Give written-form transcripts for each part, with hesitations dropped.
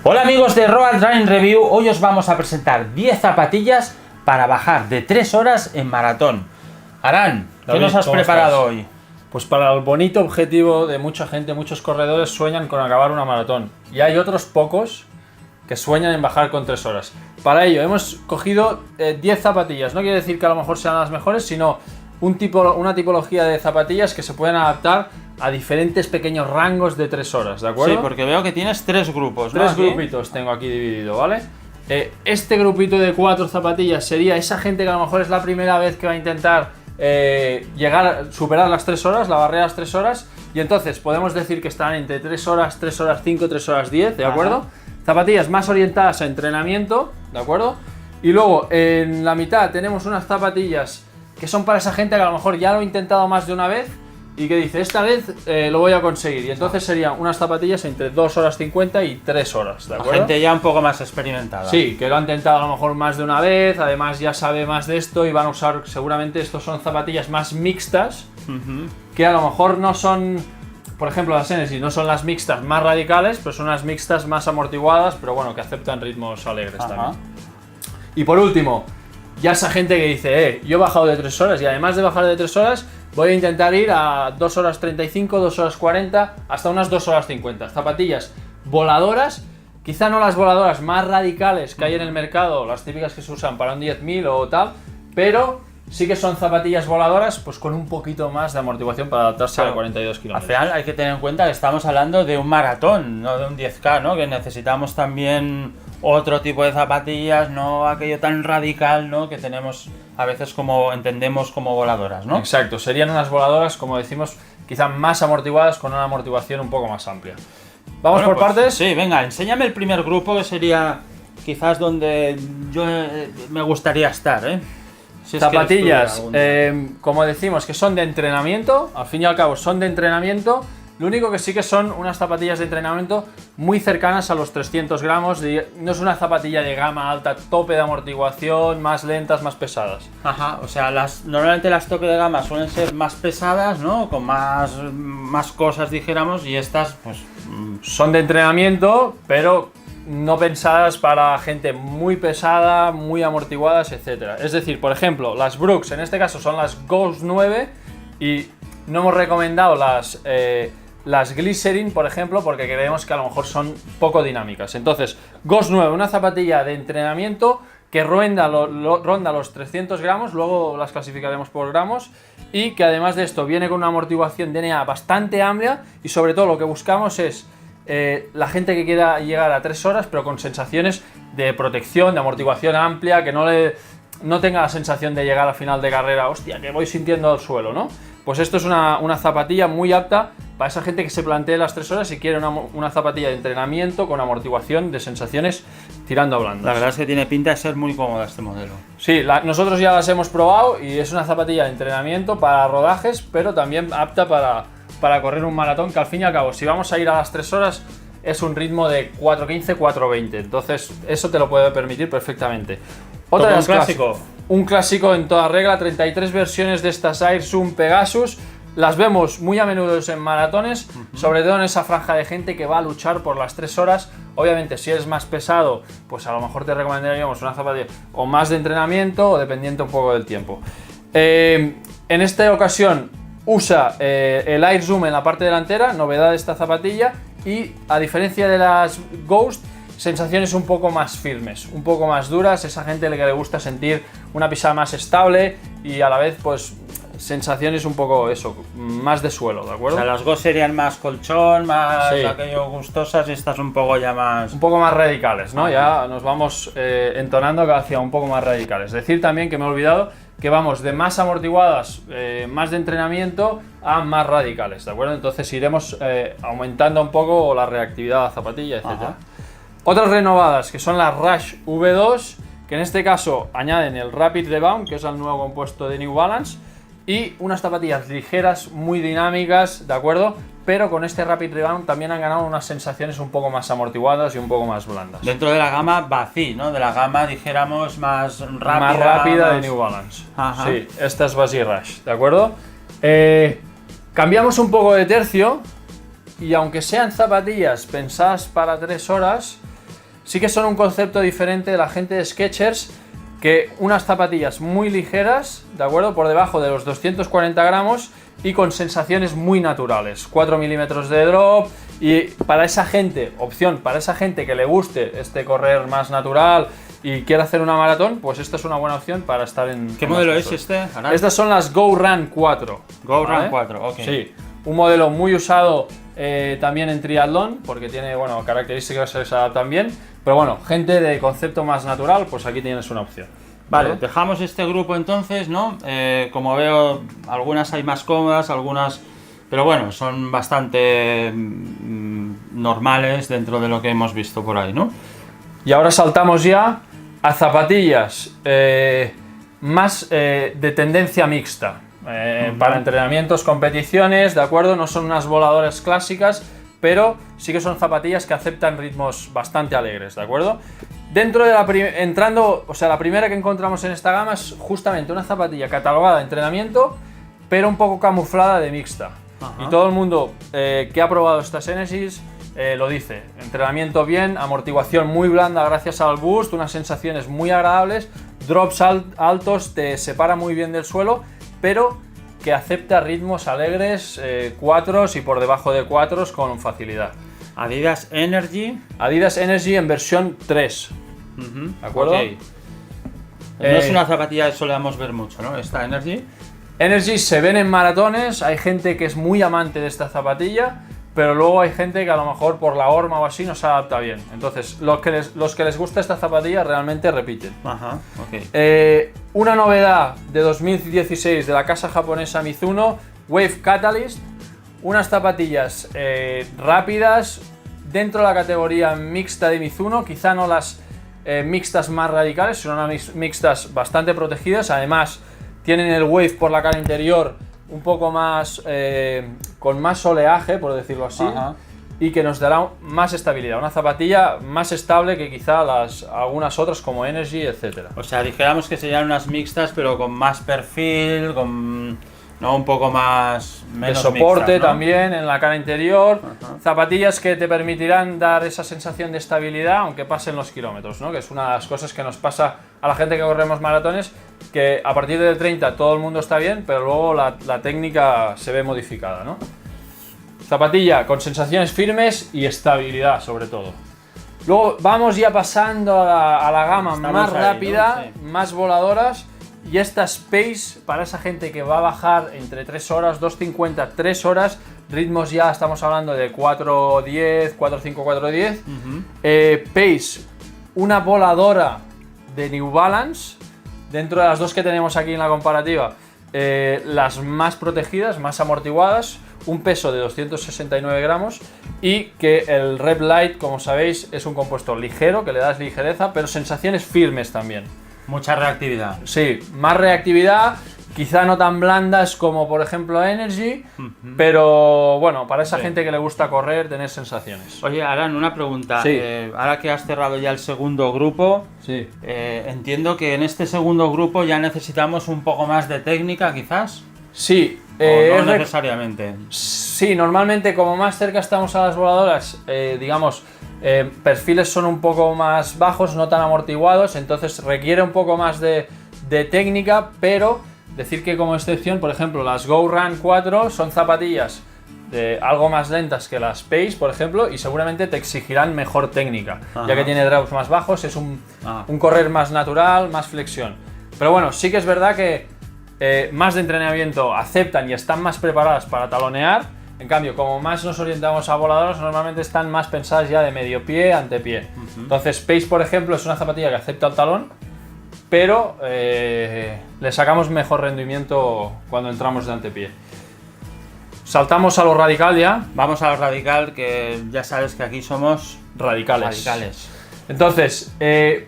Hola amigos de Road Running Review, hoy os vamos a presentar 10 zapatillas para bajar de 3 horas en maratón. Arán, ¿qué nos has preparado hoy? Pues para el bonito objetivo de mucha gente, muchos corredores sueñan con acabar una maratón. Y hay otros pocos que sueñan en bajar con 3 horas. Para ello hemos cogido 10 zapatillas. No quiere decir que a lo mejor sean las mejores, sino una tipología de zapatillas que se pueden adaptar a diferentes pequeños rangos de 3 horas, ¿de acuerdo? Sí, porque veo que tienes 3 grupos, ¿no? 3 grupitos tengo aquí dividido, ¿vale? Este grupito de 4 zapatillas sería esa gente que a lo mejor es la primera vez que va a intentar superar las 3 horas, la barrera de las 3 horas, y entonces podemos decir que están entre 3 horas, 3 horas 5, 3 horas 10, ¿de acuerdo? Ajá. Zapatillas más orientadas a entrenamiento, ¿de acuerdo? Y luego en la mitad tenemos unas zapatillas que son para esa gente que a lo mejor ya lo ha intentado más de una vez y que dice, esta vez lo voy a conseguir. Y entonces serían unas zapatillas entre 2 horas 50 y 3 horas, ¿de acuerdo? Gente ya un poco más experimentada. Sí, que lo ha intentado a lo mejor más de una vez, además ya sabe más de esto y van a usar, seguramente estos son zapatillas más mixtas, que a lo mejor no son, por ejemplo las Genesis, no son las mixtas más radicales, pero son unas mixtas más amortiguadas, pero bueno, que aceptan ritmos alegres también. Y por último, ya esa gente que dice, yo he bajado de 3 horas y además de bajar de 3 horas, voy a intentar ir a 2 horas 35, 2 horas 40, hasta unas 2 horas 50. Zapatillas voladoras, quizá no las voladoras más radicales que hay en el mercado, las típicas que se usan para un 10.000 o tal, pero sí que son zapatillas voladoras, pues con un poquito más de amortiguación para adaptarse a 42 kilómetros. Al final hay que tener en cuenta que estamos hablando de un maratón, no de un 10K, ¿no? Que necesitamos también otro tipo de zapatillas, no aquello tan radical, ¿no? Que tenemos a veces como entendemos como voladoras, ¿no? Exacto, serían unas voladoras, como decimos, quizá más amortiguadas con una amortiguación un poco más amplia. ¿Vamos por partes? Sí, venga, enséñame el primer grupo, que sería quizás donde yo me gustaría estar, ¿eh? Si zapatillas, como decimos, que son de entrenamiento, al fin y al cabo son de entrenamiento. Lo único que sí que son unas zapatillas de entrenamiento muy cercanas a los 300 gramos. No es una zapatilla de gama alta, tope de amortiguación, más lentas, más pesadas. Ajá, o sea, normalmente las tope de gama suelen ser más pesadas, ¿no? Con más cosas, dijéramos, y estas, pues... Son de entrenamiento, pero no pensadas para gente muy pesada, muy amortiguadas, etc. Es decir, por ejemplo, las Brooks, en este caso son las Ghost 9, y no hemos recomendado las Glycerin, por ejemplo, porque creemos que a lo mejor son poco dinámicas. Entonces, Ghost 9, una zapatilla de entrenamiento que ronda los 300 gramos, luego las clasificaremos por gramos, y que además de esto viene con una amortiguación DNA bastante amplia, y sobre todo lo que buscamos es la gente que quiera llegar a 3 horas, pero con sensaciones de protección, de amortiguación amplia, que no tenga la sensación de llegar al final de carrera, hostia, que voy sintiendo el suelo, ¿no? Pues esto es una zapatilla muy apta para esa gente que se plantee las 3 horas y quiere una zapatilla de entrenamiento con amortiguación de sensaciones tirando a blandas. La verdad es que tiene pinta de ser muy cómoda este modelo. Sí, nosotros ya las hemos probado y es una zapatilla de entrenamiento para rodajes, pero también apta para correr un maratón, que al fin y al cabo, si vamos a ir a las 3 horas, es un ritmo de 4.15, 4.20. Entonces, eso te lo puede permitir perfectamente. Otra de las clásicos. Un clásico en toda regla, 33 versiones de estas Air Zoom Pegasus. Las vemos muy a menudo en maratones, sobre todo en esa franja de gente que va a luchar por las 3 horas. Obviamente, si eres más pesado, pues a lo mejor te recomendaríamos una zapatilla o más de entrenamiento, o dependiente un poco del tiempo. En esta ocasión usa el Air Zoom en la parte delantera, novedad de esta zapatilla, y a diferencia de las Ghost, sensaciones un poco más firmes, un poco más duras, esa gente que le gusta sentir una pisada más estable y a la vez pues sensaciones un poco más de suelo, ¿de acuerdo? O sea, las Ghost serían más colchón, más aquello gustosas, y estas un poco ya más... Un poco más radicales, ¿no? Ya nos vamos entonando hacia un poco más radicales. Decir también que me he olvidado que vamos de más amortiguadas, más de entrenamiento, a más radicales, ¿de acuerdo? Entonces iremos aumentando un poco la reactividad de la zapatilla, etc. Otras renovadas, que son las Rush V2, que en este caso añaden el Rapid Rebound, que es el nuevo compuesto de New Balance, y unas zapatillas ligeras, muy dinámicas, ¿de acuerdo? Pero con este Rapid Rebound también han ganado unas sensaciones un poco más amortiguadas y un poco más blandas. Dentro de la gama Bazi, ¿no? De la gama, dijéramos, más rápida. Más rápida de New Balance. Ajá. Sí, esta es Bazi Rush, ¿de acuerdo? Cambiamos un poco de tercio, y aunque sean zapatillas pensadas para 3 horas, sí que son un concepto diferente de la gente de Skechers, que unas zapatillas muy ligeras, ¿de acuerdo? Por debajo de los 240 gramos y con sensaciones muy naturales. 4 milímetros de drop y para esa gente, opción, para esa gente que le guste correr más natural y quiere hacer una maratón, pues esta es una buena opción para estar en... ¿Qué modelo es este? Estas son las Go Run 4. Go Run 4, ok. Sí, un modelo muy usado también en triatlón, porque tiene, bueno, características que se adaptan bien. Pero bueno, gente de concepto más natural, pues aquí tienes una opción. Vale, dejamos este grupo entonces, ¿no? Como veo, algunas hay más cómodas, algunas... Pero bueno, son bastante normales dentro de lo que hemos visto por ahí, ¿no? Y ahora saltamos ya a zapatillas más de tendencia mixta. Para entrenamientos, competiciones, ¿de acuerdo? No son unas voladoras clásicas, pero sí que son zapatillas que aceptan ritmos bastante alegres, ¿de acuerdo? Dentro de la primera que encontramos en esta gama es justamente una zapatilla catalogada de entrenamiento, pero un poco camuflada de mixta. Ajá. Y todo el mundo que ha probado estas Energys lo dice. Entrenamiento bien, amortiguación muy blanda gracias al boost, unas sensaciones muy agradables, drops altos, te separa muy bien del suelo, pero que acepta ritmos alegres, 4s y por debajo de 4s con facilidad. Adidas Energy. Adidas Energy en versión 3. ¿De acuerdo? Okay. No es una zapatilla que solemos ver mucho, ¿no? Esta Energy. Energy se ven en maratones, hay gente que es muy amante de esta zapatilla, pero luego hay gente que a lo mejor por la horma o así no se adapta bien. Entonces, los que les gusta esta zapatilla realmente repiten. Ajá, ok. Una novedad de 2016 de la casa japonesa Mizuno, Wave Catalyst, unas zapatillas rápidas dentro de la categoría mixta de Mizuno, quizá no las mixtas más radicales, sino unas mixtas bastante protegidas. Además, tienen el Wave por la cara interior un poco más con más oleaje, por decirlo así. Ajá. Y que nos dará más estabilidad, una zapatilla más estable que quizá algunas otras como Energy, etc. O sea, dijéramos que serían unas mixtas pero con más perfil, con un poco más menos de soporte mixtas, ¿no? También en la cara interior. Ajá. Zapatillas que te permitirán dar esa sensación de estabilidad aunque pasen los kilómetros, ¿no? Que es una de las cosas que nos pasa a la gente que corremos maratones, que a partir del 30 todo el mundo está bien, pero luego la técnica se ve modificada, ¿no? Zapatilla con sensaciones firmes y estabilidad sobre todo. Luego vamos ya pasando a la gama más rápida, ¿no? Sí. Más voladoras. Y esta Space para esa gente que va a bajar entre 3 horas, 2.50, 3 horas. Ritmos ya estamos hablando de 4.10, 4.5, 4.10. Pace, una voladora de New Balance. Dentro de las dos que tenemos aquí en la comparativa, las más protegidas, más amortiguadas. Un peso de 269 gramos y que el Rep Light, como sabéis, es un compuesto ligero que le da ligereza, pero sensaciones firmes también. Mucha reactividad. Sí, más reactividad, quizá no tan blandas como por ejemplo Energy, pero bueno, para esa gente que le gusta correr, tener sensaciones. Oye, Aran, una pregunta. Sí. Ahora que has cerrado ya el segundo grupo, sí. Entiendo que en este segundo grupo ya necesitamos un poco más de técnica, quizás. Sí. No necesariamente. Sí, normalmente como más cerca estamos a las voladoras, digamos, perfiles son un poco más bajos, no tan amortiguados, entonces requiere un poco más de técnica, pero decir que como excepción, por ejemplo, las Go Run 4 son zapatillas algo más lentas que las Pace, por ejemplo, y seguramente te exigirán mejor técnica. Ajá. Ya que tiene drops más bajos, es un correr más natural, más flexión. Pero bueno, sí que es verdad que más de entrenamiento aceptan y están más preparadas para talonear. En cambio, como más nos orientamos a voladoras, normalmente están más pensadas ya de medio pie, antepié. Entonces, Pace, por ejemplo, es una zapatilla que acepta el talón, pero le sacamos mejor rendimiento cuando entramos de antepié. Saltamos a lo radical ya. Vamos a lo radical, que ya sabes que aquí somos radicales. Entonces,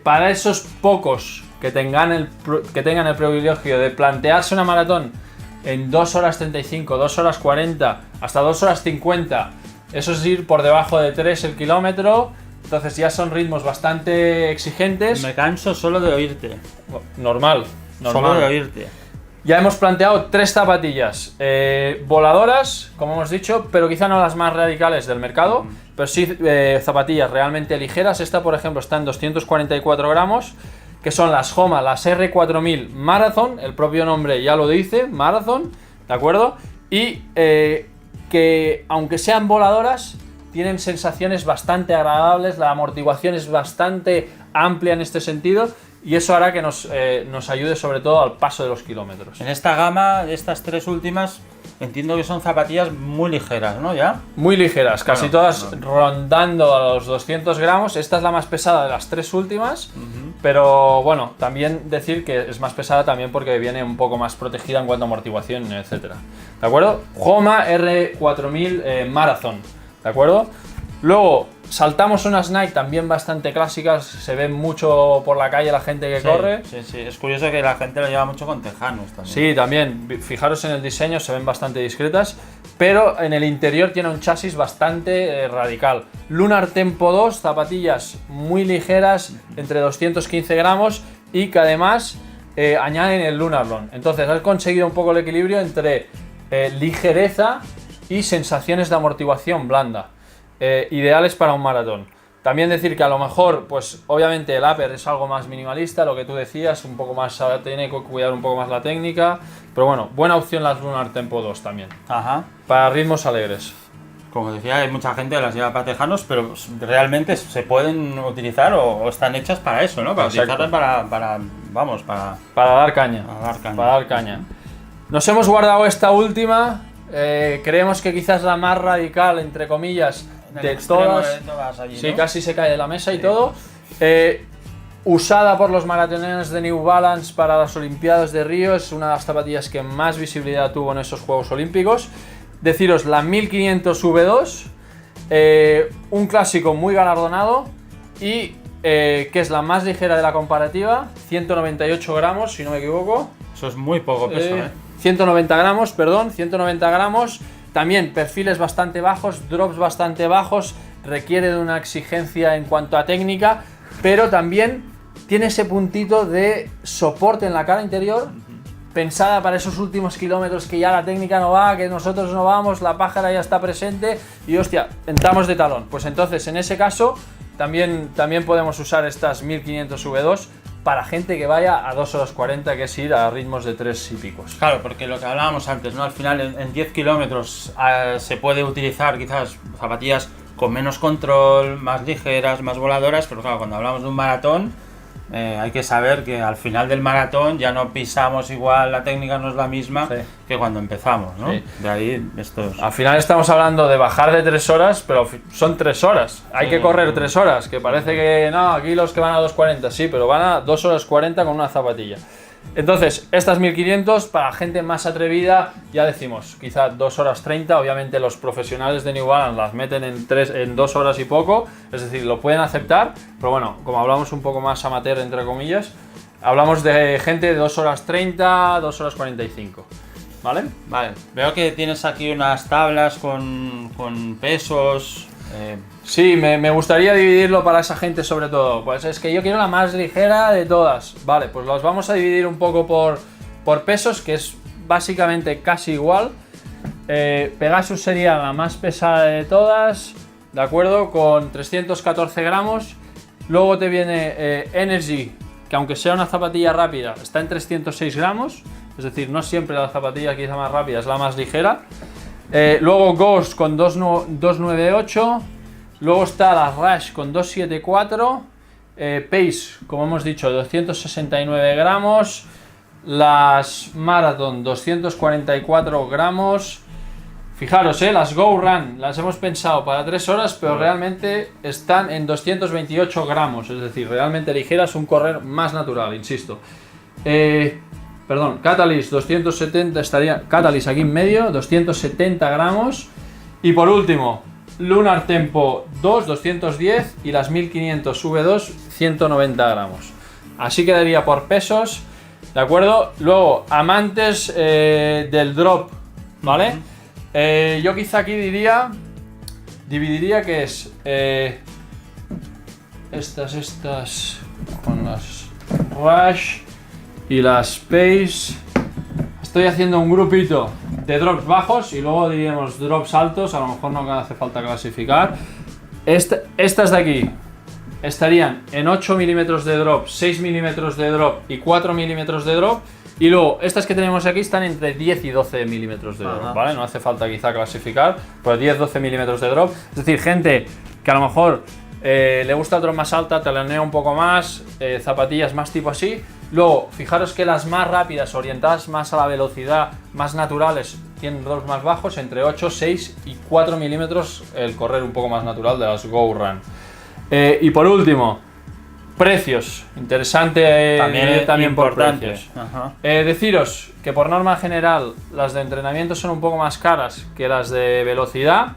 para esos pocos que tengan el privilegio de plantearse una maratón en 2 horas 35, 2 horas 40, hasta 2 horas 50, eso es ir por debajo de 3 el kilómetro, entonces ya son ritmos bastante exigentes. Me canso solo de oírte. Normal. Solo de oírte. Ya hemos planteado 3 zapatillas voladoras, como hemos dicho, pero quizá no las más radicales del mercado, pero sí zapatillas realmente ligeras. Esta, por ejemplo, está en 244 gramos, que son las Homa, las R4000 Marathon, el propio nombre ya lo dice, Marathon, ¿de acuerdo? Y que aunque sean voladoras, tienen sensaciones bastante agradables, la amortiguación es bastante amplia en este sentido, y eso hará que nos ayude sobre todo al paso de los kilómetros. En esta gama, estas 3 últimas, entiendo que son zapatillas muy ligeras, ¿no? ¿Ya? Muy ligeras, casi todas rondando a los 200 gramos. Esta es la más pesada de las 3 últimas, pero bueno, también decir que es más pesada también porque viene un poco más protegida en cuanto a amortiguación, etcétera. ¿De acuerdo? Homa R4000 Marathon, ¿de acuerdo? Luego saltamos unas Nike también bastante clásicas, se ven mucho por la calle la gente que corre. Sí, es curioso que la gente lo lleva mucho con tejanos también. Sí, también, fijaros en el diseño, se ven bastante discretas, pero en el interior tiene un chasis bastante radical. Lunar Tempo 2, zapatillas muy ligeras, entre 215 gramos, y que además añaden el Lunarlon. Entonces has conseguido un poco el equilibrio entre ligereza y sensaciones de amortiguación blanda. Ideales para un maratón. También decir que a lo mejor, pues obviamente el upper es algo más minimalista, lo que tú decías, un poco más, tiene que cuidar un poco más la técnica, pero bueno, buena opción las Lunar Tempo 2 también. Ajá. Para ritmos alegres. Como decía, hay mucha gente que las lleva para tejanos, pero realmente se pueden utilizar o están hechas para eso, ¿no? Para utilizarlas para dar caña. Para dar caña. Nos hemos guardado esta última, creemos que quizás la más radical, entre comillas, de todas. Allí, sí, ¿no? casi se cae de la mesa y todo. Usada por los maratoneros de New Balance para las Olimpiadas de Río, es una de las zapatillas que más visibilidad tuvo en esos Juegos Olímpicos. Deciros la 1500 V2, un clásico muy galardonado y que es la más ligera de la comparativa, 198 gramos, si no me equivoco. Eso es muy poco peso, 190 gramos, perdón, 190 gramos. También perfiles bastante bajos, drops bastante bajos, requiere de una exigencia en cuanto a técnica, pero también tiene ese puntito de soporte en la cara interior, pensada para esos últimos kilómetros que ya la técnica no va, que nosotros no vamos, la pájara ya está presente y hostia, entramos de talón. Pues entonces en ese caso también podemos usar estas 1500 V2 para gente que vaya a 2 horas 40, que es ir a ritmos de 3 y picos. Claro, porque lo que hablábamos antes, ¿no? Al final en 10 kilómetros se puede utilizar quizás zapatillas con menos control, más ligeras, más voladoras, pero claro, cuando hablamos de un maratón hay que saber que al final del maratón ya no pisamos igual, la técnica no es la misma que cuando empezamos, ¿no? Sí. De ahí estos... Al final estamos hablando de bajar de 3 horas, pero son 3 horas. Hay que correr 3 horas, que parece que no, aquí los que van a 2.40, sí, pero van a 2 horas 40 con una zapatilla. Entonces, estas 1500 para gente más atrevida, ya decimos, quizá 2 horas 30, obviamente los profesionales de New Balance las meten en 2 horas y poco, es decir, lo pueden aceptar, pero bueno, como hablamos un poco más amateur, entre comillas, hablamos de gente de 2 horas 30, 2 horas 45, ¿vale? Vale, veo que tienes aquí unas tablas con pesos... Sí, me gustaría dividirlo para esa gente sobre todo. Pues es que yo quiero la más ligera de todas. Vale, pues los vamos a dividir un poco por pesos, que es básicamente casi igual. Pegasus sería la más pesada de todas, ¿de acuerdo? Con 314 gramos. Luego te viene Energy, que aunque sea una zapatilla rápida, está en 306 gramos. Es decir, no siempre la zapatilla quizá más rápida es la más ligera. Luego Ghost con 298, luego está la Rush con 274, Pace, como hemos dicho, 269 gramos, las Marathon 244 gramos. Fijaros, las Go Run las hemos pensado para 3 horas, pero realmente están en 228 gramos, es decir, realmente ligeras, un correr más natural, insisto. Perdón, Catalyst 270 estaría, Catalyst aquí en medio, 270 gramos. Y por último, Lunar Tempo 2, 210 y las 1500 V2, 190 gramos. Así quedaría por pesos, ¿de acuerdo? Luego, amantes del drop, ¿vale? Yo quizá aquí dividiría que es estas con las Rush y las Pace. estoy haciendo un grupito de drops bajos y luego diríamos drops altos, a lo mejor no hace falta clasificar. Estas de aquí estarían en 8 milímetros de drop, 6 milímetros de drop y 4 milímetros de drop. Y luego, estas que tenemos aquí están entre 10 y 12 milímetros de drop, ¿vale? No hace falta quizá clasificar, pero 10-12 milímetros de drop. Es decir, gente que a lo mejor le gusta el drop más alta, telanea un poco más, zapatillas más tipo así. Luego, fijaros que las más rápidas, orientadas más a la velocidad, más naturales, tienen drops más bajos, entre 8, 6 y 4 milímetros el correr un poco más natural de las Go Run. Y por último, precios. Interesante también por precios. Deciros que por norma general las de entrenamiento son un poco más caras que las de velocidad.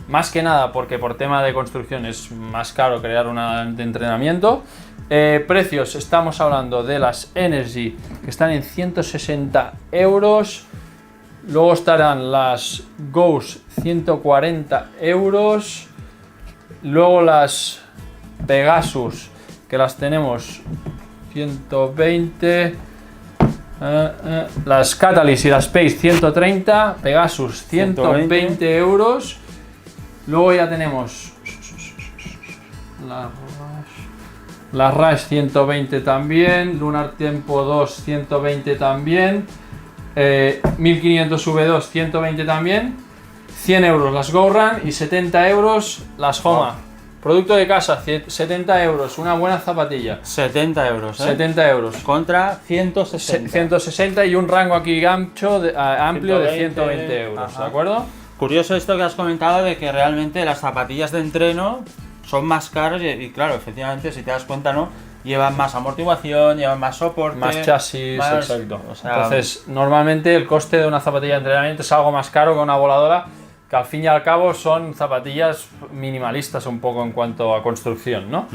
Más que nada porque por tema de construcción es más caro crear una de entrenamiento. Precios, estamos hablando de las Energy que están en 160 euros. Luego estarán las Ghost 140 euros. Luego las Pegasus que las tenemos 120. Las Catalyst y las Pace 130. Pegasus 120 euros. Luego ya tenemos la Rush 120 también, Lunar Tempo 2 120 también, 1500 V2 120 también, 100 euros las Go Run y 70 euros las Homa. Producto de casa, 70 euros, una buena zapatilla. 70 euros, 70 euros. Contra 160. 160 y un rango aquí amplio de 120 euros, ajá. ¿De acuerdo? Curioso esto que has comentado de que realmente las zapatillas de entreno son más caras y claro, efectivamente, si te das cuenta, ¿no? Llevan más amortiguación, llevan más soporte, más chasis, más, exacto. O sea, entonces, normalmente el coste de una zapatilla de entrenamiento es algo más caro que una voladora, que al fin y al cabo son zapatillas minimalistas un poco en cuanto a construcción, ¿no?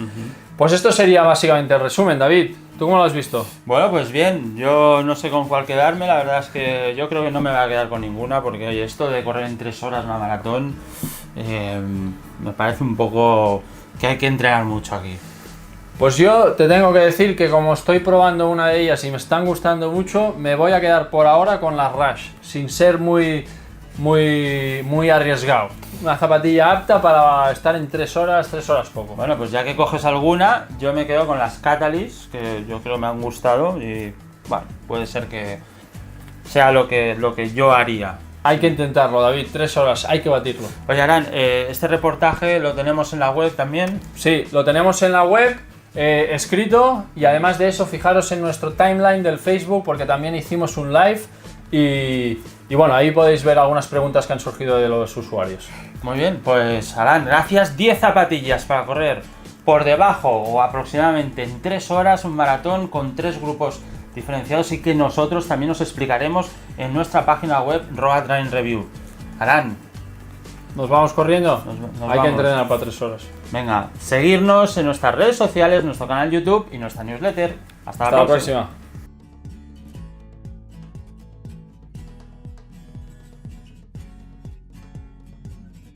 Pues esto sería básicamente el resumen, David. ¿Tú cómo lo has visto? Bueno, pues bien, yo no sé con cuál quedarme, la verdad es que yo creo que no me voy a quedar con ninguna, porque oye, esto de correr en 3 horas una maratón me parece un poco que hay que entrenar mucho aquí. Pues yo te tengo que decir que como estoy probando una de ellas y me están gustando mucho, me voy a quedar por ahora con la Rush, sin ser muy arriesgado. Una zapatilla apta para estar en 3 horas poco. Bueno, pues ya que coges alguna, yo me quedo con las Catalyst, que yo creo me han gustado y bueno, puede ser que sea lo que yo haría. Hay que intentarlo, David, 3 horas, hay que batirlo. Oye, Aran, este reportaje lo tenemos en la web también. Sí, lo tenemos en la web. Escrito, y además de eso fijaros en nuestro timeline del Facebook porque también hicimos un live y bueno, ahí podéis ver algunas preguntas que han surgido de los usuarios. Muy bien, pues Aran, gracias. 10 zapatillas para correr por debajo o aproximadamente en 3 horas un maratón con 3 grupos diferenciados y que nosotros también os explicaremos en nuestra página web Road Running Review. Aran, ¿nos vamos corriendo? Nos Hay vamos. que entrenar para 3 horas. Venga, seguirnos en nuestras redes sociales, nuestro canal YouTube y nuestra newsletter. Hasta la próxima.